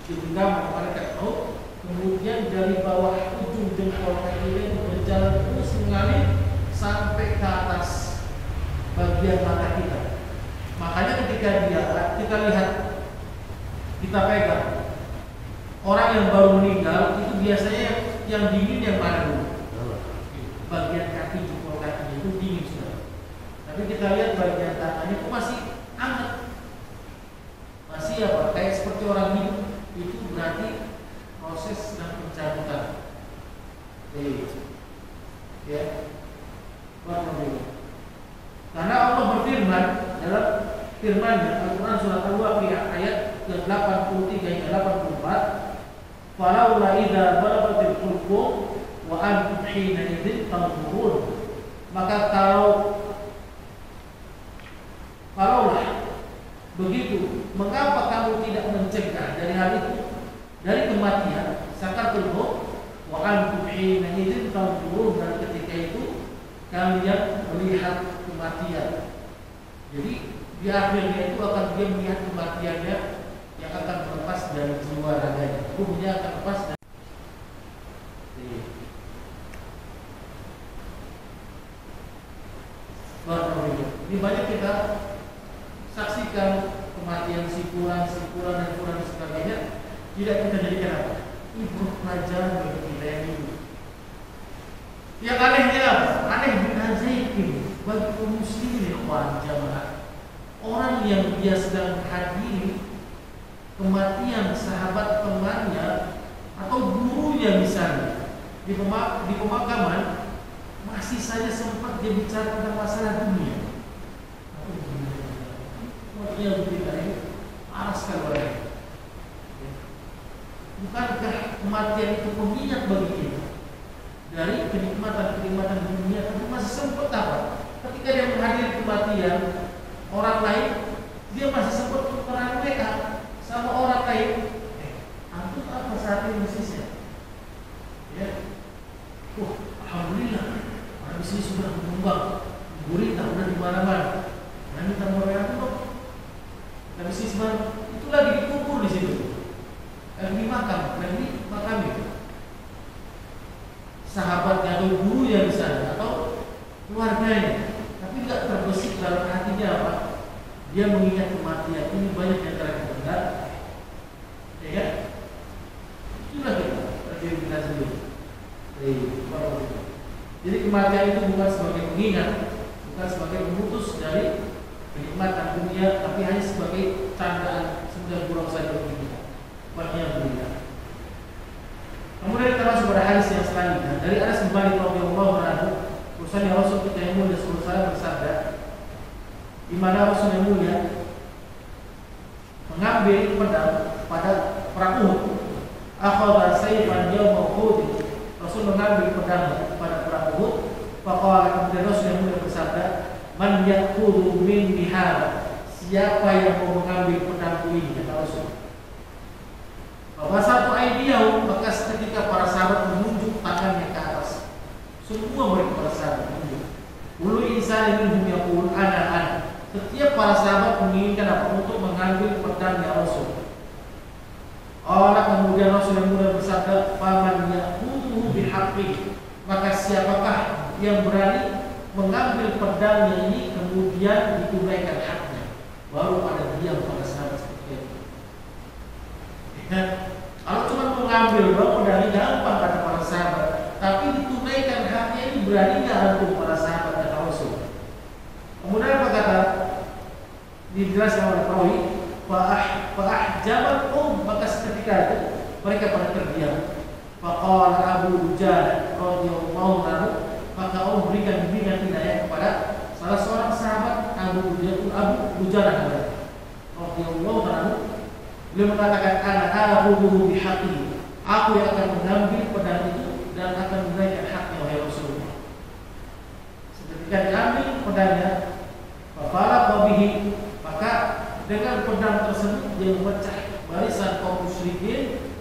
digenggam oleh malaikat maut. Kemudian dari bawah ujung jempol kaki itu berjalan terus mengalir sampai ke atas bagian mata kita. Makanya ketika kita lihat, kita pegang orang yang baru meninggal itu biasanya yang dingin yang mana dulu? Bagian kaki, jempol kakinya itu dingin sudah. Tapi kita lihat bagian tangannya itu masih hangat, masih apa? Kayak seperti orang hidup. Itu berarti proses sedang pencabutan. Ya, karena Allah berfirman dalam firman-Nya Al-Quran surat Al-Waqiah ayat ke-83 hingga 84, "Falaula idza balaghatil hulqum wa antum hina idzin tanzurun." Maka kalaulah begitu, mengapa kamu tidak mencegah dari hal itu, dari kematian, sakatul maut, wa antum hina idzin tanzurun, dan ketika itu kalian melihat kematian. Jadi di akhirnya itu akan dia melihat kematiannya yang akan lepas dari jiwa raganya, ruhnya akan lepas dari. Ini banyak kita saksikan kematian si fulan dan sebagainya, tidak kita jadikan apa? Ibu pelajaran bagi kita yang hidup. Yang anehnya apa? Aneh bin ajaib bagi kaum muslimin ikhwan jamaah. Orang yang dia sedang menghadiri kematian sahabat temannya atau gurunya misalnya di pemakaman, masih saja sempat dia bicara tentang masalah dunia. Maksudnya kita ini parah sekali orang. Bukankah kematian itu pengingat bagi kita dari kenikmatan dunia? Tapi masih sempat apa? Ketika dia menghadiri kematian orang lain, dia masih sempat tukeran WA sama orang lain. Antum apa saat ini bisnisnya? Ya, alhamdulillah, orang bisnis sudah berkembang, gurita udah di mana-mana. Dan kita mau WA dong. Dan bisnis baru itu lagi dikubur di situ, di makam, di makam itu. Sahabatnya atau gurunya misalnya atau keluarganya, tapi nggak terbesit dalam hatinya apa? Dia mengingat kematian. Ini banyak yang terkendala, ya kan? Itulah kita sendiri. Jadi kematian itu bukan sebagai pengingat, bukan sebagai pemutus dari kenikmatan dunia, tapi hanya sebagai candaan sekedar buruk saja bagi kita. Alhamdulillah. Kemudian kita masuk pada hadis yang selanjutnya dari Anas bin Malik radhiyallahu anhu. Urusan Rasul kita yang mulia sallallahu alaihi wasallam bersabda, di mana Rasul yang mulia mengambil pedang pada perang Uhud. Akhadha sayfan yawma Uhud. Rasul mengambil pedang pada perang Uhud. Faqala, kemudian Rasul yang mulia bersabda, man ya'khudhu min bihar, siapa yang mau mengambil pedangku ini, kata Rasul. Satu aidiyahum, maka ketika para sahabat menunjuk tangannya ke atas, semua mereka para sahabat menunjuk. Ulu insan minhum yaqul ana. Setiap para sahabat menginginkan apa? Untuk mengambil pedangnya Rasul. Allah, kemudian Rasul yang mulia bersabda, faman ya'khudhu bihaqqi, maka siapakah yang berani mengambil pedangnya ini kemudian ditunaikan haknya, baru ada diam pada sahabat seperti itu. Ya, kalau cuma mengambil baru pedangnya gampang kata para sahabat, tapi ditunaikan haknya ini berani nggak antum para sahabat kata Rasul. Kemudian apa kata? Dijelaskan oleh perawi, fa'ahjabat maka seketika itu mereka pada terdiam. Faqala Abu Dujan radhiyallahu anhu, maka berikan bimbingan hidayah kepada salah seorang sahabat Abu Dujan radhiyallahu anhu. Beliau mengatakan, ana akhudhu bihaqi, aku yang akan mengambil pedang itu dan akan menunaikan haknya wahai Rasulullah. Seketika diambil pedangnya, fafala bihi, maka dengan pedang tersebut dia memecah barisan kaum musyrikin,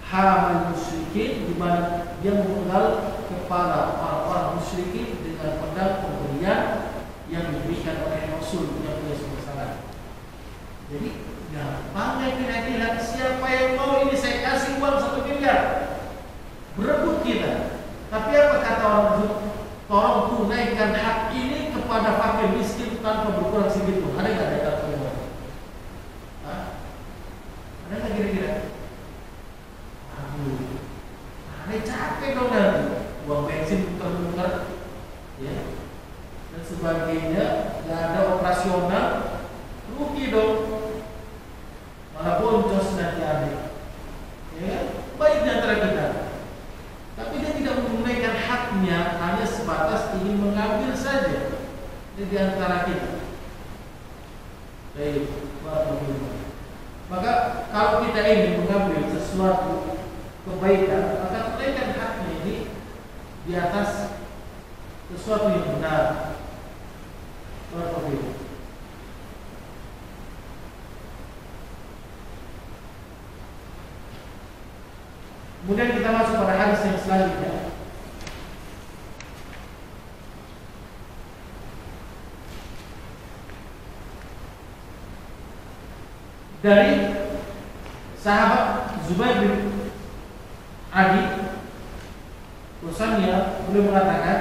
hamal musyrikin, di mana dia memenggal kepala orang-orang musyrikin dengan pedang pemberian yang diberikan oleh Rasul yang mulia SAW. Jadi gampang yakin siapa yang mau ini saya kasih uang 1 miliar, berebut kita. Tapi apa kata orang itu? Tolong tunaikan hak ini kepada fakir miskin tanpa berkurang sedikit pun. Ada nggak ada kata orang? Ada nggak kira-kira? Aduh, ada capek dong nanti. Uang bensin muter-muter, ya, dan sebagainya. Nggak ada operasional, rugi dong. Malah boncos nanti ada, ya, baik di antara kita. Tapi dia tidak menunaikan haknya, hanya sebatas ingin mengambil saja di antara kita. Baik, maka kalau kita ingin mengambil sesuatu kebaikan, maka tunaikan haknya ini di atas sesuatu yang benar. Baik. Kemudian kita masuk pada hadis yang selanjutnya. Dari sahabat Zubair bin Adi, urusannya beliau mengatakan,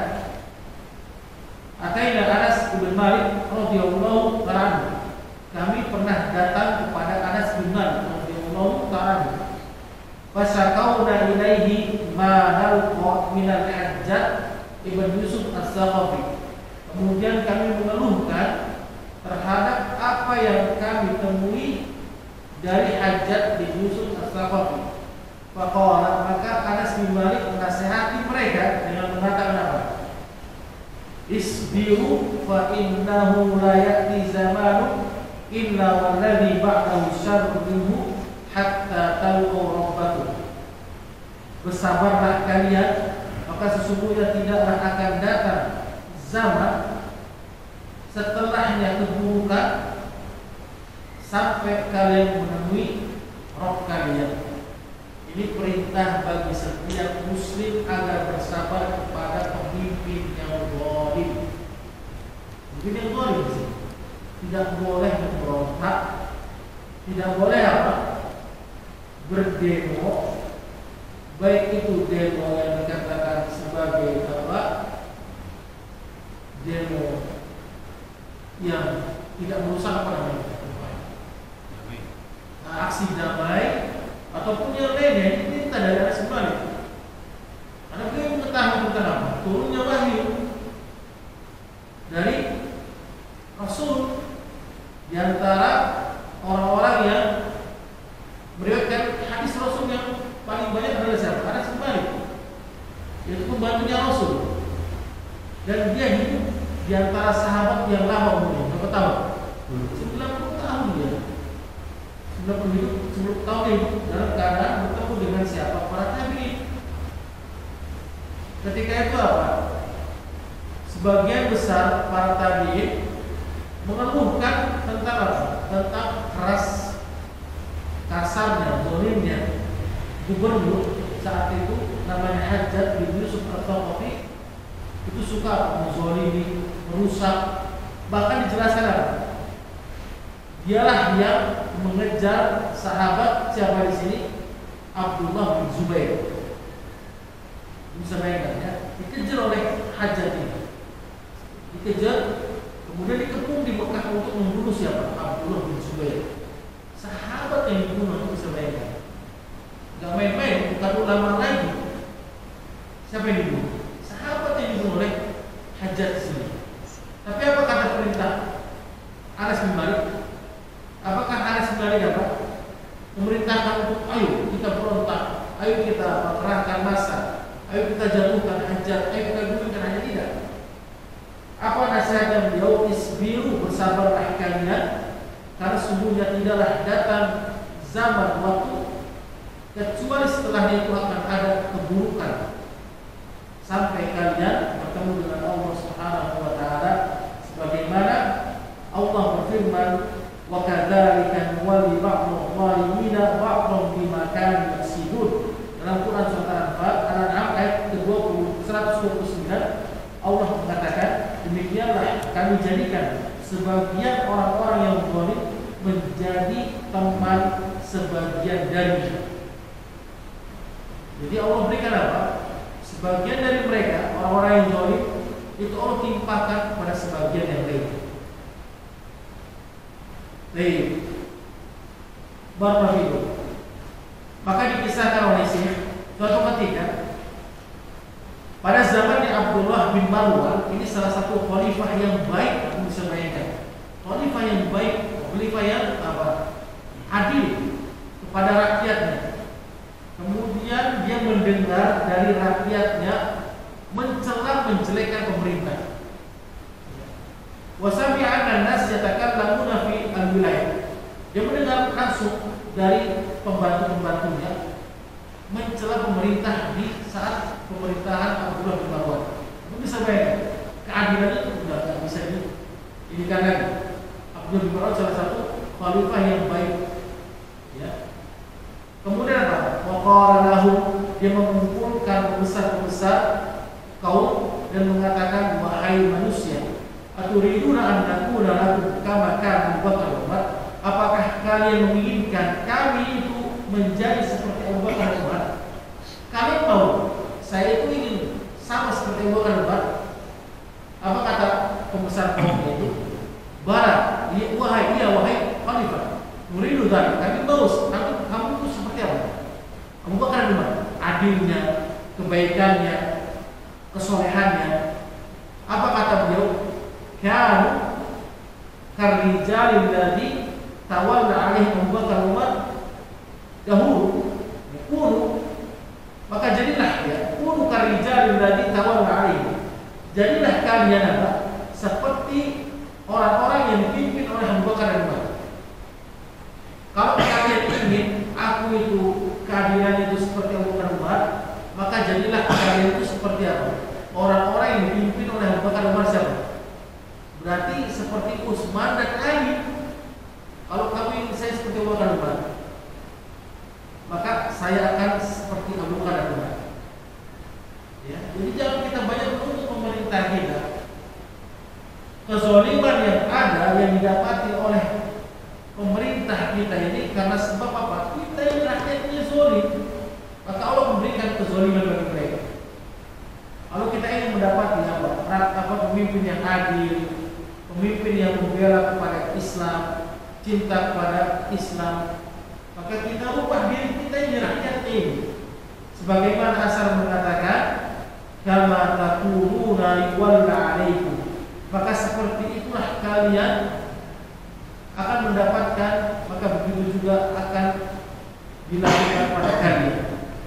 Ataina Anas bin Malik radhiyallahu ta'ala. Kami pernah datang kepada Anas bin Malik radhiyallahu ta'ala. Fasakawna ilaihi ma nalqa minal Hajjaj ibn Yusuf as-Saqafi. Kemudian kami mengeluhkan terhadap apa yang kami temui dari Hajjaj bin Yusuf as-Saqafi. Faqala, maka Anas bin Malik menasihati mereka dengan mengatakan apa? Isbiru fa innahu la ya'ti zamanu illa walladhi ba'dahu syarrun minhu hatta talqu rabbakum. Bersabarlah kalian, maka sesungguhnya tidaklah akan datang zaman setelahnya keburukan sampai kalian menemui Rabb kalian. Ini perintah bagi setiap muslim agar bersabar kepada pemimpin yang zalim. Pemimpin yang zalim tidak boleh memberontak, tidak boleh apa? Berdemo, baik itu demo yang dikatakan sebagai apa, demo yang tidak merusak apa namanya, aksi damai, ataupun yang lainnya. Ini kita dari Anas bin Malik. Karena beliau mengetahui tentang apa? Turunnya wahyu dari Rasul di antara orang-orang yang meriwayatkan hadis Rasul yang paling banyak adalah siapa? Anas bin Malik, yaitu pembantunya Rasul, dan dia hidup di antara sahabat yang lama umurnya. Berapa tahun? 90 tahun dia. 90 tahun hidup dalam keadaan bertemu dengan siapa? Para tabi'in. Ketika itu apa? Sebagian besar para tabi'in mengeluhkan tentang apa? Tentang keras, kasarnya, zalimnya gubernur saat itu namanya Hajjaj bin Yusuf as-Saqafi. Itu suka menzalimi, merusak. Bahkan dijelaskan apa? Dialah yang mengejar sahabat siapa di sini? Abdullah bin Zubair. Bisa bayangkan ya? Dikejar oleh Hajjaj ini. Dikejar, kemudian dikepung di Mekah untuk membunuh siapa? Abdullah bin Zubair. Sahabat yang dibunuh, itu bisa bayangkan. Gak main-main, bukan ulama lagi. Siapa yang dibunuh? Sahabat yang dibunuh oleh Hajjaj sini. Tapi apa kata perintah Anas bin Malik? Apakah Anas bin Malik apa? Memerintahkan untuk ayo kita berontak, ayo kita kerahkan massa, ayo kita jatuhkan Hajjaj, ayo kita gulingkan Hajjaj, tidak. Apa nasihatnya beliau? Isbiru, bersabarlah kalian, karena sungguhnya tidaklah datang zaman waktu kecuali setelahnya itu akan ada keburukan sampai kalian bertemu dengan Allah Subhanahu wa taala, sebagaimana Allah berfirman, wa kadzalika nuwalli ba'dal zalimina ba'dhum bima kanu yaksibun. Dalam Quran surat Al-An'am ayat ke-20 129 Allah mengatakan, demikianlah kami jadikan sebagian orang-orang yang zalim menjadi teman sebagian darinya. Jadi Allah berikan apa? Sebagian dari mereka, orang-orang yang zalim, itu Allah timpakan pada sebagian yang lain. Baik. Barakallahu. Maka dikisahkan oleh Syekh, suatu ketika pada zaman Abdullah bin Marwan, ini salah satu khalifah yang baik, aku bisa bayangkan. Khalifah yang baik, khalifah yang adil kepada rakyatnya. Kemudian dia mendengar dari rakyatnya mencela menjelekkan pemerintah. Wasami'a an-nas yatakallamuna fi al-wilayah. Dia mendengar langsung dari pembantu-pembantunya mencela pemerintah di saat pemerintahan Abdullah bin Marwan. Kamu bisa bayangkan, keadilan itu tidak bisa ini karena Abdullah bin Marwan salah satu khalifah yang baik. Ya. Kemudian apa? Waqala lahum, dia mengumpulkan pembesar-pembesar kaum dan mengatakan, wahai manusia, aturiduna an nakuna lakum kama kana Abu Bakar Umar? Apakah kalian menginginkan kami itu menjadi seperti Abu Bakar Umar? Kalian tahu saya itu ingin sama seperti Abu Bakar Umar. Apa kata pembesar kaum itu? Bara, wahai khalifah, nuridu dzalik, kami baus, kamu itu seperti apa? Abu Bakar Umar, adilnya, kebaikannya, kesolehannya. Apa kata beliau? Kanu karrijalil ladzi tawalla alaihi Abu Bakar Umar dahulu yakunu, maka jadilah ya kunu karrijalil ladzi tawalla alaihi, jadilah kalian apa? Seperti orang-orang yang dipimpin oleh Abu Bakar Umar. Kalau kalian ingin aku itu keadilan itu seperti Abu Bakar Umar, maka jadilah kalian itu seperti apa? Orang-orang yang dipimpin oleh Abu Bakar Umar siapa? Berarti seperti Utsman dan Ali. Kalau kamu ingin saya seperti Abu Bakar Umar, maka saya akan seperti Abu Bakar Umar. Ya, jadi jangan kita banyak menuntut pemerintah kita. Kezaliman yang ada yang didapati oleh pemerintah kita ini karena sebab apa? Kita yang rakyatnya zalim. Maka Allah memberikan kezaliman bagi mereka. Kalau kita ingin mendapati pemimpin yang adil, pemimpin yang membela kepada Islam, cinta kepada Islam, maka kita ubah diri kita ini rakyatnya ini. Sebagaimana Asar mengatakan, kama takununa yuwalla alaikum, maka seperti itulah kalian akan mendapatkan, maka begitu juga akan dilakukan pada kalian.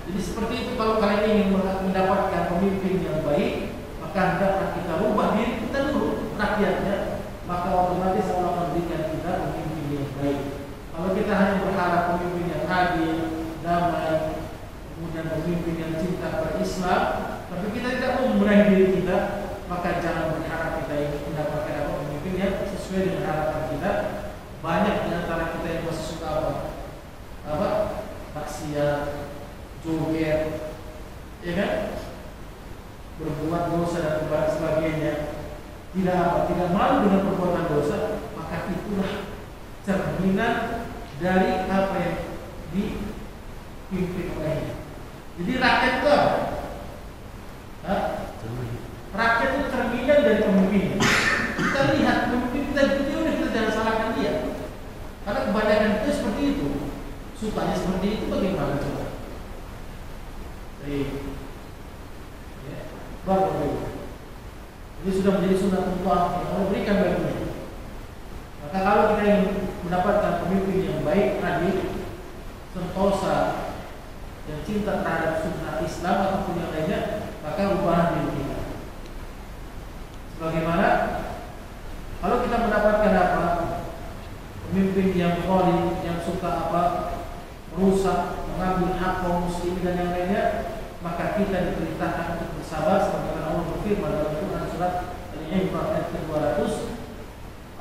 Jadi seperti itu, kalau kalian ingin mendapatkan pemimpin yang baik, maka hendaklah kita rubah diri kita dulu, rakyatnya, maka otomatis Allah akan berikan kita pemimpin yang baik. Kalau kita hanya berharap pemimpin yang adil, damai, kemudian pemimpin yang cinta kepada Islam, tapi kita tidak mau membenahi diri kita, maka jangan berharap kita ingin mendapatkan pemimpin yang sesuai dengan harapan kita. Banyak di antara kita yang masih suka maksiat, joget, ya kan, berbuat dosa dan sebagainya, tidak malu dengan perbuatan dosa, maka itulah cerminan dari apa yang dipimpin olehnya. Jadi rakyat itu apa? Rakyat itu cerminan dari pemimpinnya. Kita lihat pemimpin kita itu, kita jangan salahkan dia. Karena kebanyakan itu seperti itu, sukanya seperti itu, bagaimana coba? baru. Jadi sudah menjadi sunnatullah yang Allah berikan baginya. Maka kalau kita ingin mendapatkan pemimpin yang baik, adil, sentosa, yang cinta terhadap sunnah Islam ataupun yang lainnya, maka ubah diri kita. Sebagaimana kalau kita mendapatkan apa, pemimpin yang zalim, yang suka apa, merusak, mengambil hak kaum muslimin dan yang lainnya, maka kita diperintahkan untuk bersabar. Sebagaimana Allah berfirman dalam Quran surat Al-Imran ayat 200,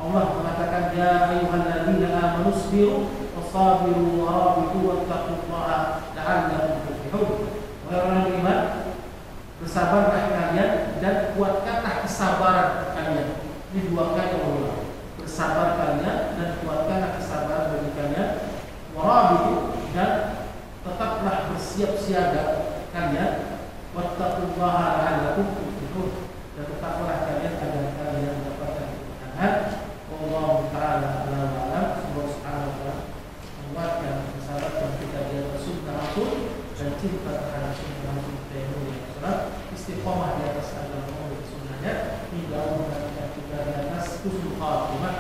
Allah mengatakan, ya ayyuhalladzina amanu sabiru wasabiru warabitu wattaqullaha la'allakum tuflihun. Wahai orang beriman, bersabarlah kalian dan kuatkanlah kesabaran kalian. Ini dua kali Allah. Bersabar kalian dan kuatkanlah kesabaran bagi kalian. Warabitu, dan tetaplah bersiap siaga kalian. Wattaqullaha la'allakum tuflihun, dan tetaplah kalian agar kalian mendapatkan kemenangan. Allah Ta'ala a'lam wa a'lam. Semoga Subhanahu wa ta'ala menguatkan kesabaran kita di atas sunnah Rasul dan cinta terhadap sunnah Rasul kita yang mulia. Istiqomah di atas agama dan sunnahnya hingga Allah menjadikan kita di atas husnul khatimah